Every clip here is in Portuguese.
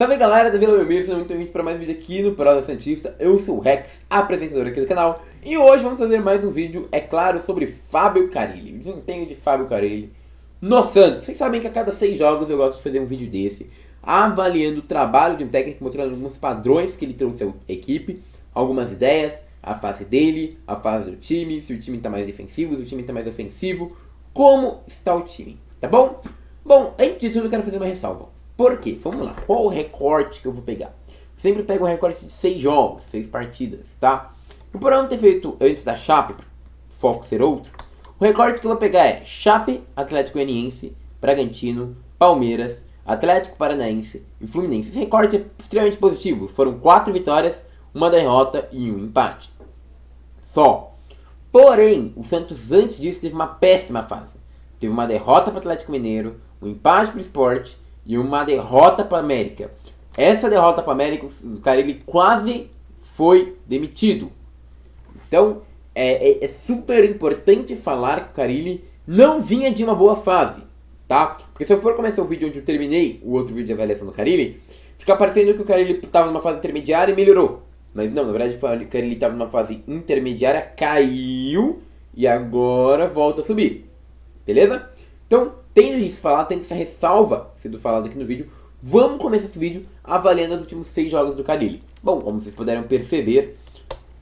Salve galera da Vila Belmiro, sejam muito bem-vindos para mais um vídeo aqui no Prosa Santista. Eu sou o Rex, apresentador aqui do canal, e hoje vamos fazer mais um vídeo, é claro, sobre Fábio Carille, desempenho de Fábio Carille no Santos. Vocês sabem que a cada 6 jogos eu gosto de fazer um vídeo desse, avaliando o trabalho de um técnico, mostrando alguns padrões que ele trouxe à equipe, algumas ideias, a fase dele, a fase do time, se o time está mais defensivo, se o time está mais ofensivo, como está o time, tá bom? Bom, antes de tudo eu quero fazer uma ressalva. Por quê? Vamos lá. Qual o recorte que eu vou pegar? Sempre pego um recorte de 6 jogos, 6 partidas, tá? E por não ter feito antes da Chape, foco ser outro, o recorte que eu vou pegar é Chape, Atlético Goianiense, Bragantino, Palmeiras, Atlético Paranaense e Fluminense. Esse recorte é extremamente positivo. Foram 4 vitórias, 1 derrota e 1 empate. Só. Porém, o Santos antes disso teve uma péssima fase. Teve uma derrota para o Atlético Mineiro, um empate para o Sport e uma derrota para o América. Essa derrota para o América, o Carille quase foi demitido. Então, é super importante falar que o Carille não vinha de uma boa fase, tá? Porque se eu for começar o vídeo onde eu terminei o outro vídeo de avaliação do Carille, fica parecendo que o Carille estava numa fase intermediária e melhorou. Mas não, na verdade o Carille estava numa fase intermediária, caiu e agora volta a subir. Beleza? Então, tendo isso falado, tendo essa ressalva sendo falado aqui no vídeo, vamos começar esse vídeo avaliando os últimos 6 jogos do Carille. Bom, como vocês puderam perceber,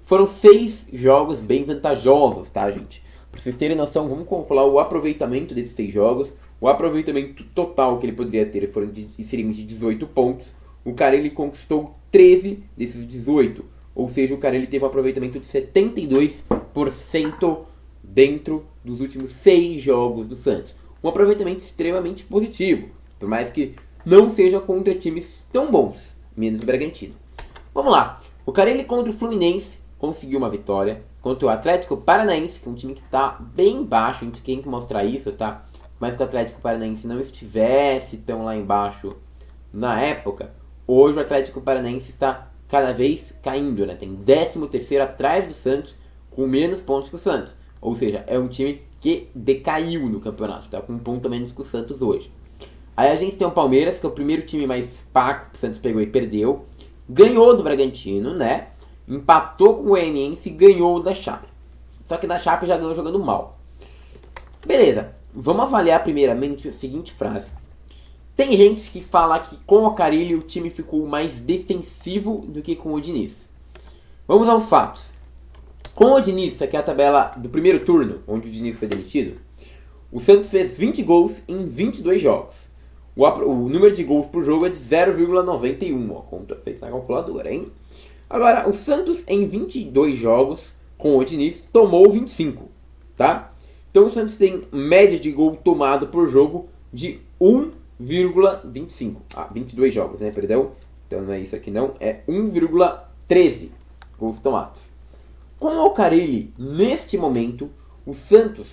foram 6 jogos bem vantajosos, tá, gente? Para vocês terem noção, vamos calcular o aproveitamento desses 6 jogos. O aproveitamento total que ele poderia ter seria de 18 pontos. O Carille conquistou 13 desses 18. Ou seja, o Carille teve um aproveitamento de 72% dentro dos últimos 6 jogos do Santos. Um aproveitamento extremamente positivo, por mais que não seja contra times tão bons, menos o Bragantino. Vamos lá, o Carille contra o Fluminense conseguiu uma vitória, contra o Atlético Paranaense, que é um time que está bem baixo, a gente tem que mostrar isso, tá? Mas que o Atlético Paranaense não estivesse tão lá embaixo na época, hoje o Atlético Paranaense está cada vez caindo, né? Tem 13º atrás do Santos, com menos pontos que o Santos. Ou seja, é um time que decaiu no campeonato, tá com um ponto a menos que o Santos hoje. Aí a gente tem o Palmeiras, que é o primeiro time mais fraco que o Santos pegou e perdeu. Ganhou do Bragantino, né? Empatou com o Goianiense e ganhou da Chape. Só que da Chape já ganhou jogando mal. Beleza, vamos avaliar primeiramente a seguinte frase. Tem gente que fala que com o Carille o time ficou mais defensivo do que com o Diniz. Vamos aos fatos. Com o Diniz, aqui é a tabela do primeiro turno, onde o Diniz foi demitido, o Santos fez 20 gols em 22 jogos. O número de gols por jogo é de 0,91, ó, conta feita na calculadora, hein? Agora, o Santos em 22 jogos, com o Diniz, tomou 25, tá? Então o Santos tem média de gol tomado por jogo de 1,25. 22 jogos, né, perdão? Então não é isso aqui não, é 1,13 gols tomados. Com o Carille, neste momento, o Santos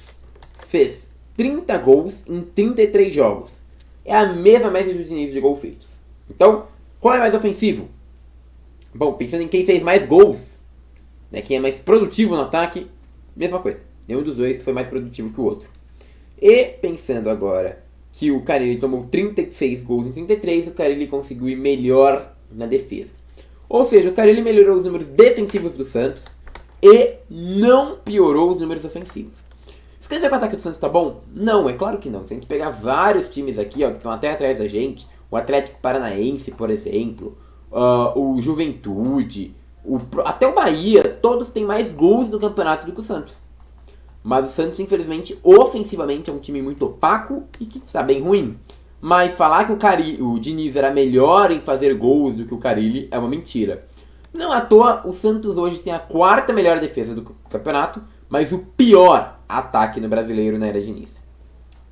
fez 30 gols em 33 jogos. É a mesma média dos Diniz de gols feitos. Então, qual é mais ofensivo? Bom, pensando em quem fez mais gols, né, quem é mais produtivo no ataque, mesma coisa. Nenhum dos dois foi mais produtivo que o outro. E pensando agora que o Carille tomou 36 gols em 33, o Carille conseguiu ir melhor na defesa. Ou seja, o Carille melhorou os números defensivos do Santos e não piorou os números ofensivos. Isso quer dizer que o ataque do Santos tá bom? Não, é claro que não. Se a gente pegar vários times aqui, ó, que estão até atrás da gente, o Atlético Paranaense, por exemplo, o Juventude, até o Bahia, todos têm mais gols no campeonato do que o Santos. Mas o Santos, infelizmente, ofensivamente é um time muito opaco e que está bem ruim. Mas falar que o Diniz era melhor em fazer gols do que o Carille é uma mentira. Não à toa, o Santos hoje tem a 4ª melhor defesa do campeonato, mas o pior ataque no brasileiro na era Diniz.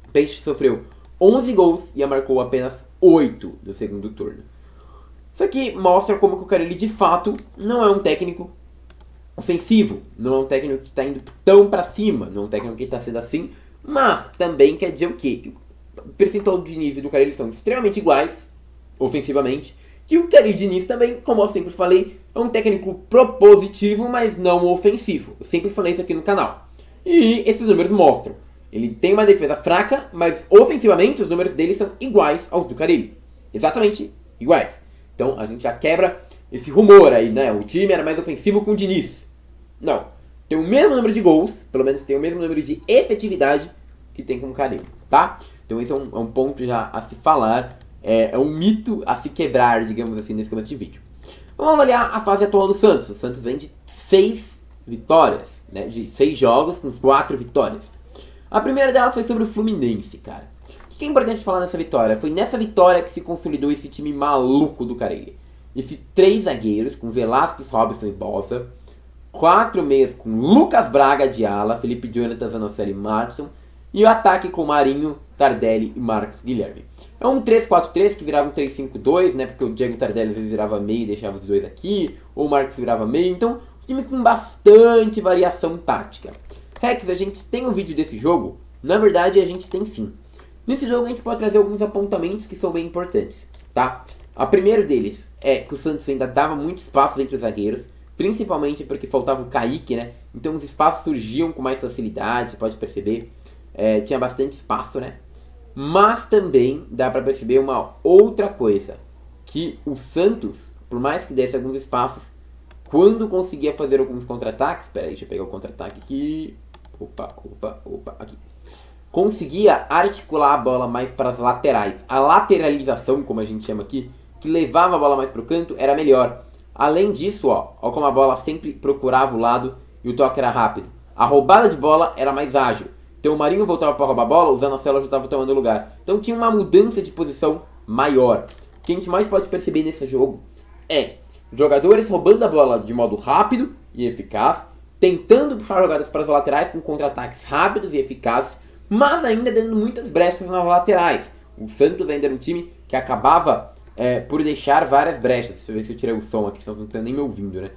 O Peixe sofreu 11 gols e marcou apenas 8 no segundo turno. Isso aqui mostra como que o Carille de fato não é um técnico ofensivo, não é um técnico que está indo tão para cima, não é um técnico que está sendo assim, mas também quer dizer o quê? Que o percentual do Diniz e do Carille são extremamente iguais, ofensivamente, que o Carille Diniz também, como eu sempre falei, é um técnico propositivo, mas não ofensivo. Eu sempre falei isso aqui no canal. E esses números mostram. Ele tem uma defesa fraca, mas ofensivamente os números dele são iguais aos do Carille. Exatamente iguais. Então a gente já quebra esse rumor aí, né? O time era mais ofensivo com o Diniz. Não. Tem o mesmo número de gols, pelo menos tem o mesmo número de efetividade que tem com o Carille, tá? Então esse é um ponto já a se falar, é um mito a se quebrar, digamos assim, nesse começo de vídeo. Vamos avaliar a fase atual do Santos. O Santos vem de 6 vitórias, né? De 6 jogos com 4 vitórias. A primeira delas foi sobre o Fluminense, cara. O que é importante falar nessa vitória? Foi nessa vitória que se consolidou esse time maluco do Carille. Esses 3 zagueiros, com Velasquez, Robson e Bosa. 4 meias com Lucas Braga de ala, Felipe Jonathan, Zanocelo e Madison. E o ataque com Marinho, Tardelli e Marcos Guilherme. É um 3-4-3 que virava um 3-5-2, né? Porque o Diego Tardelli às vezes virava meio e deixava os dois aqui. Ou o Marcos virava meio. Então, um time com bastante variação tática. Rex, a gente tem um vídeo desse jogo? Na verdade, a gente tem sim. Nesse jogo a gente pode trazer alguns apontamentos que são bem importantes, tá? O primeiro deles é que o Santos ainda dava muito espaço entre os zagueiros, principalmente porque faltava o Kaique, né? Então os espaços surgiam com mais facilidade, você pode perceber. Tinha bastante espaço, né? Mas também dá pra perceber uma outra coisa, que o Santos, por mais que desse alguns espaços, quando conseguia fazer alguns contra-ataques, espera aí, deixa eu pegar o contra-ataque aqui, aqui. Conseguia articular a bola mais para as laterais. A lateralização, como a gente chama aqui, que levava a bola mais para o canto, era melhor. Além disso, ó como a bola sempre procurava o lado e o toque era rápido. A roubada de bola era mais ágil. Então o Marinho voltava para roubar a bola, o Zanocelo já estava tomando lugar. Então tinha uma mudança de posição maior. O que a gente mais pode perceber nesse jogo é jogadores roubando a bola de modo rápido e eficaz, tentando puxar jogadas para as laterais com contra-ataques rápidos e eficazes, mas ainda dando muitas brechas nas laterais. O Santos ainda era um time que acabava por deixar várias brechas. Deixa eu ver se eu tirei o som aqui, senão não estão nem me ouvindo, né?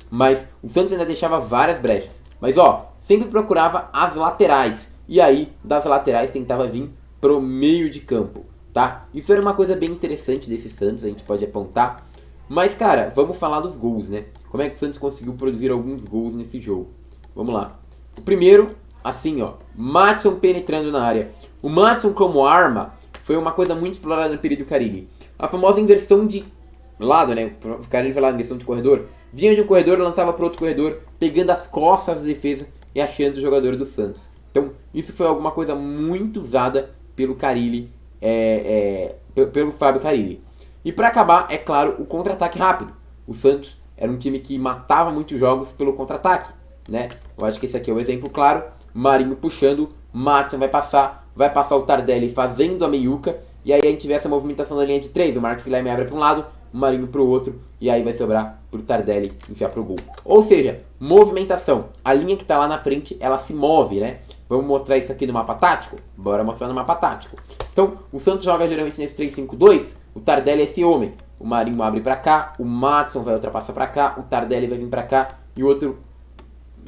Mas o Santos ainda deixava várias brechas. Mas sempre procurava as laterais. E aí, das laterais, tentava vir pro meio de campo, tá? Isso era uma coisa bem interessante desse Santos, a gente pode apontar. Mas, cara, vamos falar dos gols, né? Como é que o Santos conseguiu produzir alguns gols nesse jogo? Vamos lá. O primeiro, assim, Madison penetrando na área. O Madison como arma foi uma coisa muito explorada no período Carille. A famosa inversão de lado, né? O Carille falava inversão de corredor. Vinha de um corredor, lançava para outro corredor, pegando as costas da defesa e achando o jogador do Santos. Então, isso foi alguma coisa muito usada pelo Carille, pelo Fábio Carille. E para acabar, é claro, o contra-ataque rápido. O Santos era um time que matava muitos jogos pelo contra-ataque, né? Eu acho que esse aqui é o exemplo claro. Marinho puxando, Madison vai passar o Tardelli fazendo a meiuca, e aí a gente vê essa movimentação da linha de 3. O Marcos Guilherme abre para um lado, o Marinho para o outro, e aí vai sobrar pro Tardelli enfiar pro gol. Ou seja, movimentação. A linha que tá lá na frente, ela se move, né? Vamos mostrar isso aqui no mapa tático? Bora mostrar no mapa tático. Então, o Santos joga geralmente nesse 3-5-2, o Tardelli é esse homem. O Marinho abre pra cá, o Madison vai ultrapassar pra cá, o Tardelli vai vir pra cá e o outro,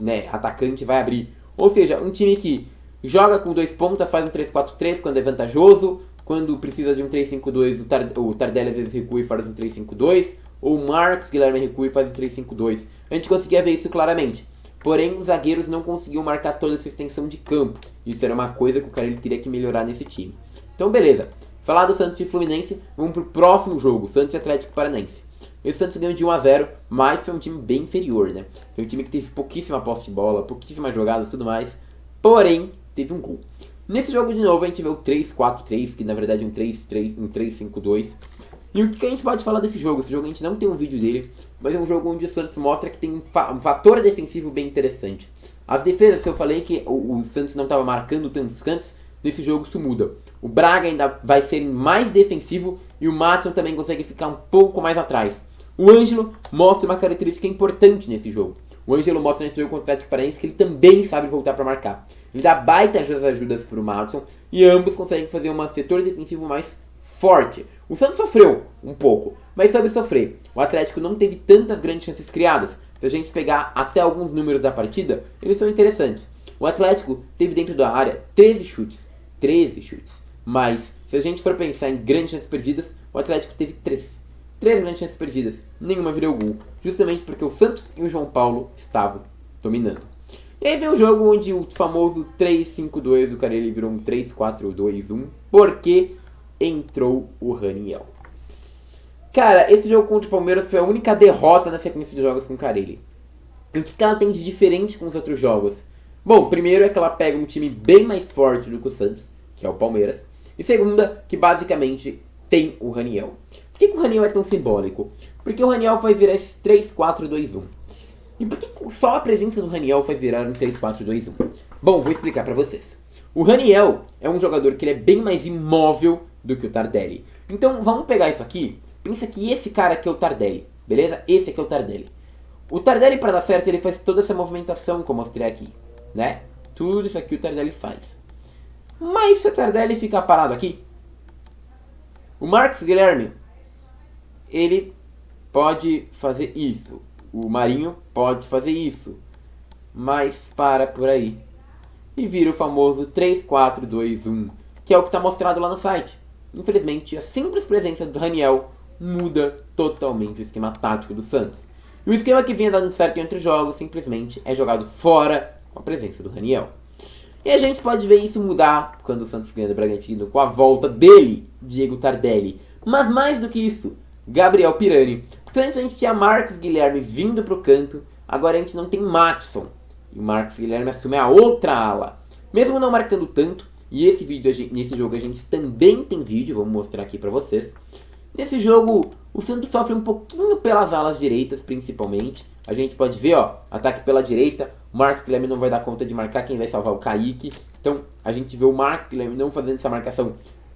né, atacante vai abrir. Ou seja, um time que joga com 2 pontas, faz um 3-4-3 quando é vantajoso, quando precisa de um 3-5-2, o Tardelli às vezes recua e faz um 3-5-2, ou o Marcos Guilherme recua e faz um 3-5-2. A gente conseguia ver isso claramente. Porém, os zagueiros não conseguiam marcar toda essa extensão de campo. Isso era uma coisa que o Carille teria que melhorar nesse time. Então, beleza. Falar do Santos e Fluminense, vamos pro próximo jogo, Santos e Atlético Paranaense. Esse Santos ganhou de 1-0, mas foi um time bem inferior, né? Foi um time que teve pouquíssima posse de bola, pouquíssimas jogadas e tudo mais. Porém, teve um gol. Nesse jogo de novo a gente vê o 3-4-3, que na verdade é um 3-5-2. E o que a gente pode falar desse jogo? Esse jogo a gente não tem um vídeo dele, mas é um jogo onde o Santos mostra que tem um fator defensivo bem interessante. As defesas, se eu falei que o Santos não estava marcando tantos cantos, nesse jogo isso muda. O Braga ainda vai ser mais defensivo e o Madison também consegue ficar um pouco mais atrás. O Ângelo mostra uma característica importante nesse jogo. O Ângelo mostra nesse jogo contra o Atlético Paranaense que ele também sabe voltar para marcar. Ele dá baitas ajudas para o Madison e ambos conseguem fazer um setor defensivo mais forte. O Santos sofreu um pouco, mas soube sofrer. O Atlético não teve tantas grandes chances criadas. Se a gente pegar até alguns números da partida, eles são interessantes. O Atlético teve dentro da área 13 chutes. Mas, se a gente for pensar em grandes chances perdidas, o Atlético teve 3 grandes chances perdidas. Nenhuma virou gol. Justamente porque o Santos e o João Paulo estavam dominando. E aí vem o jogo onde o famoso 3-5-2 do Carille virou um 3-4-2-1. Porque entrou o Raniel. Cara, esse jogo contra o Palmeiras foi a única derrota na sequência de jogos com o Carille. E o que ela tem de diferente com os outros jogos? Bom, primeiro é que ela pega um time bem mais forte do que o Santos, que é o Palmeiras. E segunda, que basicamente tem o Raniel. Por que o Raniel é tão simbólico? Porque o Raniel faz virar esse 3-4-2-1. E por que só a presença do Raniel faz virar um 3-4-2-1? Bom, vou explicar pra vocês. O Raniel é um jogador que ele é bem mais imóvel do que o Tardelli. Então vamos pegar isso aqui. Pensa que esse cara aqui é o Tardelli, beleza? Esse aqui é o Tardelli. O Tardelli, para dar certo, ele faz toda essa movimentação que eu mostrei aqui, né? Tudo isso aqui o Tardelli faz. Mas se o Tardelli ficar parado aqui, o Marcos Guilherme, ele pode fazer isso. O Marinho pode fazer isso. Mas para por aí. E vira o famoso 3-4-2-1, que é o que está mostrado lá no site. Infelizmente, a simples presença do Raniel muda totalmente o esquema tático do Santos. E o esquema que vinha dando certo entre os jogos simplesmente é jogado fora com a presença do Raniel. E a gente pode ver isso mudar quando o Santos ganha do Bragantino com a volta dele, Diego Tardelli. Mas mais do que isso, Gabriel Pirani. Porque antes a gente tinha Marcos Guilherme vindo para o canto, agora a gente não tem Matson. E o Marcos Guilherme assume a outra ala. Mesmo não marcando tanto, e nesse jogo a gente também tem vídeo, vou mostrar aqui para vocês. Nesse jogo, o Santos sofre um pouquinho pelas alas direitas, principalmente. A gente pode ver, ó, ataque pela direita. O Marcos Guilherme não vai dar conta de marcar, quem vai salvar o Kaique. Então, a gente vê o Marcos Guilherme não fazendo essa marcação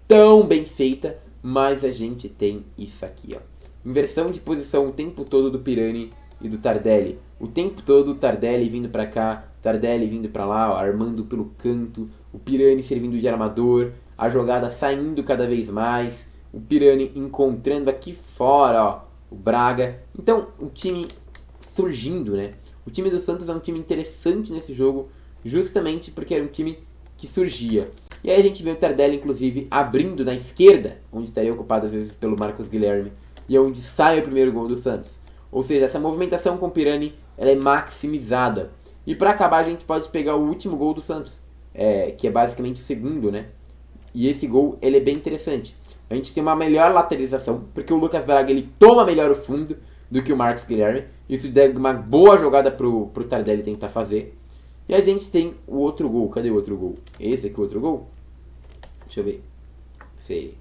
tão bem feita. Mas a gente tem isso aqui, ó. Inversão de posição o tempo todo do Pirani e do Tardelli. O tempo todo o Tardelli vindo pra cá, Tardelli vindo pra lá, ó, armando pelo canto. O Pirani servindo de armador. A jogada saindo cada vez mais. O Pirani encontrando aqui fora, ó, o Braga. Então, o time surgindo, né? O time do Santos é um time interessante nesse jogo, justamente porque era um time que surgia. E aí a gente vê o Tardelli, inclusive, abrindo na esquerda, onde estaria ocupado às vezes pelo Marcos Guilherme, e é onde sai o primeiro gol do Santos. Ou seja, essa movimentação com o Pirani, ela é maximizada. E para acabar, a gente pode pegar o último gol do Santos, que é basicamente o segundo, né? E esse gol, ele é bem interessante. A gente tem uma melhor lateralização, porque o Lucas Braga ele toma melhor o fundo do que o Marcos Guilherme. Isso dá uma boa jogada pro Tardelli tentar fazer. E a gente tem o outro gol. Cadê o outro gol? Esse aqui é o outro gol? Deixa eu ver. Sei.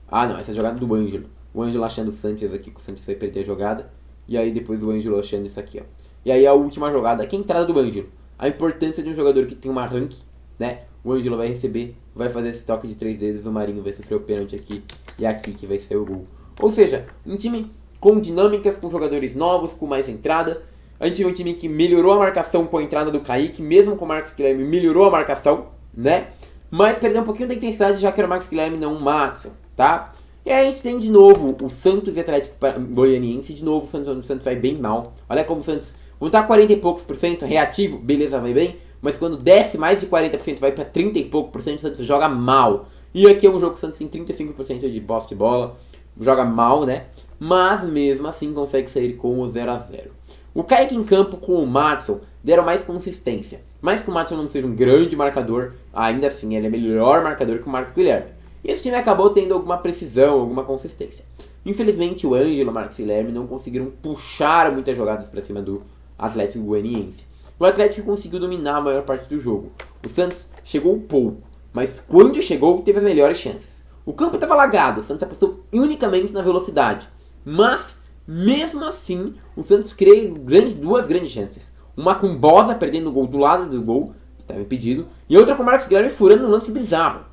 Ah, não. Essa é a jogada do Ângelo. O Ângelo achando o Sanches aqui, que o Sanches vai perder a jogada. E aí depois o Ângelo achando isso aqui, ó. E aí a última jogada, aqui é a entrada do Ângelo. A importância de um jogador que tem um arranque, né? O Ângelo vai receber, vai fazer esse toque de 3 dedos, o Marinho vai sofrer o pênalti aqui, e aqui que vai sair o gol. Ou seja, um time com dinâmicas, com jogadores novos, com mais entrada. A gente vê um time que melhorou a marcação com a entrada do Kaique, mesmo com o Marcos Guilherme melhorou a marcação, né? Mas perdeu um pouquinho da intensidade, já que era o Marcos Guilherme, não o Matson, tá? E aí a gente tem de novo o Santos e Atlético Goianiense, de novo o Santos vai bem mal. Olha como o Santos, quando tá 40 e poucos por cento, reativo, beleza, vai bem. Mas quando desce mais de 40%, vai para 30 e pouco por cento, o Santos joga mal. E aqui é um jogo que o Santos tem 35% de posse de bola, joga mal, né? Mas mesmo assim consegue sair com o 0-0. O Kaique em campo com o Matson deram mais consistência. Mais que o Matson não seja um grande marcador, ainda assim ele é melhor marcador que o Marcos Guilherme. E esse time acabou tendo alguma precisão, alguma consistência. Infelizmente o Ângelo e o Marcos Guilherme não conseguiram puxar muitas jogadas para cima do Atlético Goianiense. O Atlético conseguiu dominar a maior parte do jogo. O Santos chegou pouco, mas quando chegou teve as melhores chances. O campo estava lagado, o Santos apostou unicamente na velocidade. Mas, mesmo assim, o Santos criou duas grandes chances. Uma com Bosa perdendo o gol do lado do gol, que estava impedido, e outra com o Marcos Guilherme furando um lance bizarro.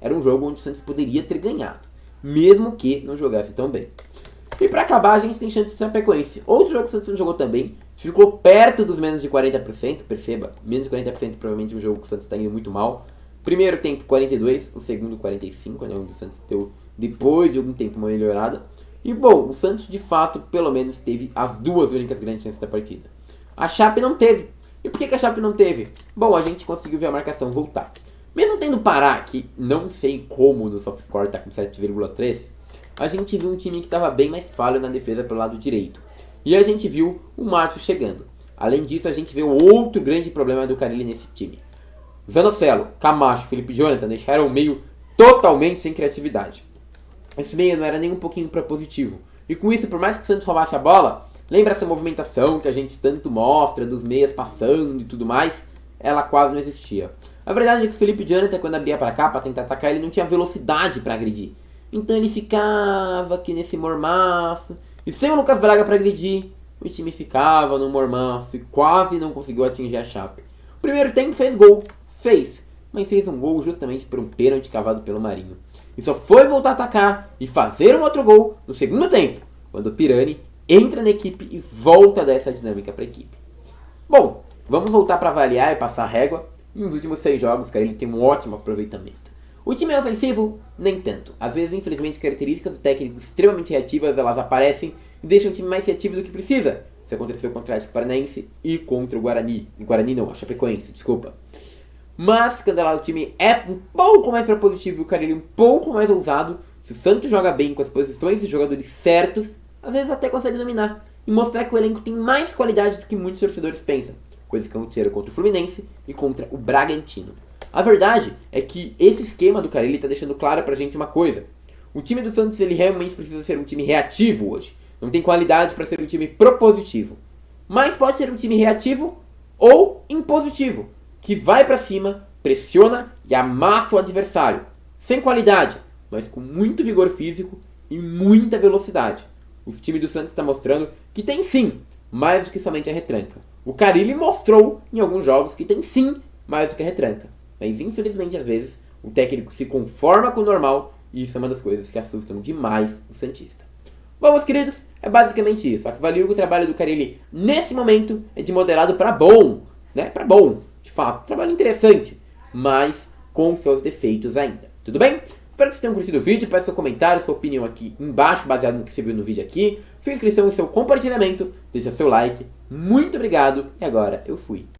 Era um jogo onde o Santos poderia ter ganhado, mesmo que não jogasse tão bem. E para acabar, a gente tem chance de Chapecoense. Outro jogo que o Santos não jogou também, ficou perto dos menos de 40%, perceba, menos de 40% provavelmente um jogo que o Santos está indo muito mal. Primeiro tempo 42, o segundo 45, né, onde o Santos deu depois de algum tempo uma melhorada. E bom, o Santos de fato pelo menos teve as duas únicas grandes chances da partida. A Chape não teve. E por que a Chape não teve? Bom, a gente conseguiu ver a marcação voltar. Mesmo tendo Pará, que não sei como no SofaScore está com 7,3, a gente viu um time que estava bem mais falho na defesa pelo lado direito. E a gente viu o Márcio chegando. Além disso, a gente vê outro grande problema do Carille nesse time. Zanocelo, Camacho, Felipe Jonathan deixaram o meio totalmente sem criatividade. esse meia não era nem um pouquinho propositivo. E com isso, por mais que o Santos roubasse a bola, lembra essa movimentação que a gente tanto mostra, dos meias passando e tudo mais? Ela quase não existia. A verdade é que o Felipe Jonathan, quando abria para cá para tentar atacar, ele não tinha velocidade para agredir. Então ele ficava aqui nesse mormaço. E sem o Lucas Braga para agredir, o time ficava no mormaço e quase não conseguiu atingir a Chape. O primeiro tempo fez gol. Fez. Mas fez um gol justamente por um pênalti cavado pelo Marinho. E só foi voltar a atacar e fazer um outro gol no segundo tempo, quando o Pirani entra na equipe e volta a dar essa dinâmica para a equipe. Bom, vamos voltar para avaliar e passar a régua. Nos últimos 6 jogos, cara, ele tem um ótimo aproveitamento. O time é ofensivo? Nem tanto. Às vezes, infelizmente, características do técnico extremamente reativas, elas aparecem e deixam o time mais reativo do que precisa. Isso aconteceu contra o Atlético Paranaense e contra o Guarani. Guarani não, a Chapecoense, desculpa. Mas, quando lá o time é um pouco mais propositivo e o Carille um pouco mais ousado, se o Santos joga bem com as posições de jogadores certos, às vezes até consegue dominar e mostrar que o elenco tem mais qualidade do que muitos torcedores pensam. Coisa que aconteceram contra o Fluminense e contra o Bragantino. A verdade é que esse esquema do Carille está deixando claro pra gente uma coisa. O time do Santos ele realmente precisa ser um time reativo hoje. Não tem qualidade para ser um time propositivo. Mas pode ser um time reativo ou impositivo, que vai pra cima, pressiona e amassa o adversário. Sem qualidade, mas com muito vigor físico e muita velocidade. O time do Santos está mostrando que tem sim mais do que somente a retranca. O Carille mostrou em alguns jogos que tem sim mais do que a retranca. Mas infelizmente às vezes o técnico se conforma com o normal e isso é uma das coisas que assustam demais o Santista. Bom, meus queridos, é basicamente isso. Avalio que o trabalho do Carille nesse momento é de moderado para bom, né? Para bom, de fato. Trabalho interessante, mas com seus defeitos ainda. Tudo bem? Espero que vocês tenham curtido o vídeo. Peço seu comentário, sua opinião aqui embaixo, baseado no que você viu no vídeo aqui. Sua inscrição e seu compartilhamento. Deixa seu like. Muito obrigado. E agora eu fui.